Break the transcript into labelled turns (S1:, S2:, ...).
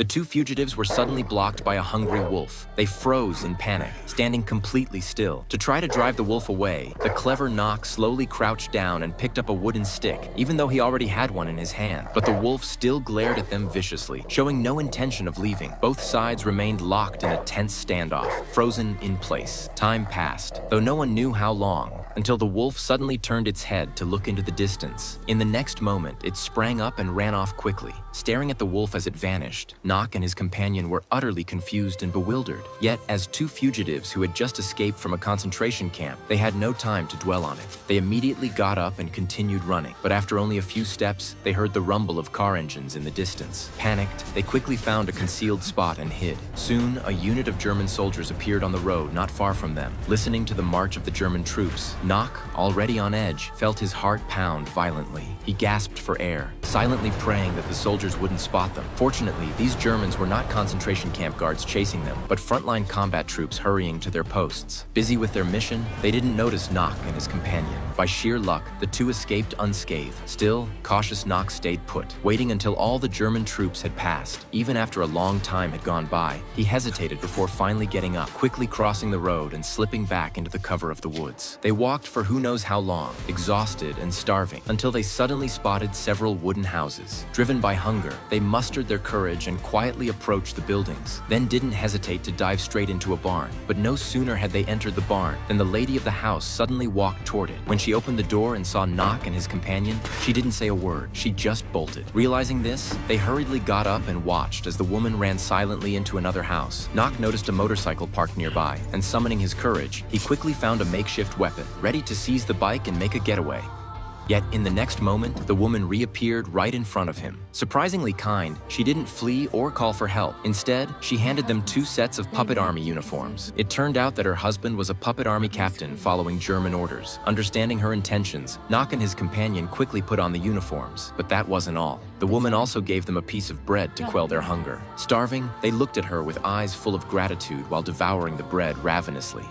S1: The two fugitives were suddenly blocked by a hungry wolf. They froze in panic, standing completely still. To try to drive the wolf away, the clever Nock slowly crouched down and picked up a wooden stick, even though he already had one in his hand. But the wolf still glared at them viciously, showing no intention of leaving. Both sides remained locked in a tense standoff, frozen in place. Time passed, though no one knew how long, until the wolf suddenly turned its head to look into the distance. In the next moment, it sprang up and ran off quickly. Staring at the wolf as it vanished, Nock and his companion were utterly confused and bewildered. Yet, as two fugitives who had just escaped from a concentration camp, they had no time to dwell on it. They immediately got up and continued running, but after only a few steps, they heard the rumble of car engines in the distance. Panicked, they quickly found a concealed spot and hid. Soon, a unit of German soldiers appeared on the road not far from them. Listening to the march of the German troops, Nock, already on edge, felt his heart pound violently. He gasped for air, silently praying that the soldiers wouldn't spot them. Fortunately, these Germans were not concentration camp guards chasing them, but frontline combat troops hurrying to their posts. Busy with their mission, they didn't notice Nock and his companion. By sheer luck, the two escaped unscathed. Still, cautious Nock stayed put, waiting until all the German troops had passed. Even after a long time had gone by, he hesitated before finally getting up, quickly crossing the road and slipping back into the cover of the woods. They walked for who knows how long, exhausted and starving, until they suddenly spotted several wooden houses. Driven by hunger, they mustered their courage and quietly approached the buildings, then didn't hesitate to dive straight into a barn. But no sooner had they entered the barn than the lady of the house suddenly walked toward it. When she opened the door and saw Nock and his companion, she didn't say a word. She just bolted. Realizing this, they hurriedly got up and watched as the woman ran silently into another house. Nock noticed a motorcycle parked nearby, and summoning his courage, he quickly found a makeshift weapon, ready to seize the bike and make a getaway. Yet in the next moment, the woman reappeared right in front of him. Surprisingly kind, she didn't flee or call for help. Instead, she handed them 2 sets of puppet army uniforms. It turned out that her husband was a puppet army captain following German orders. Understanding her intentions, Nock and his companion quickly put on the uniforms. But that wasn't all. The woman also gave them a piece of bread to quell their hunger. Starving, they looked at her with eyes full of gratitude while devouring the bread ravenously.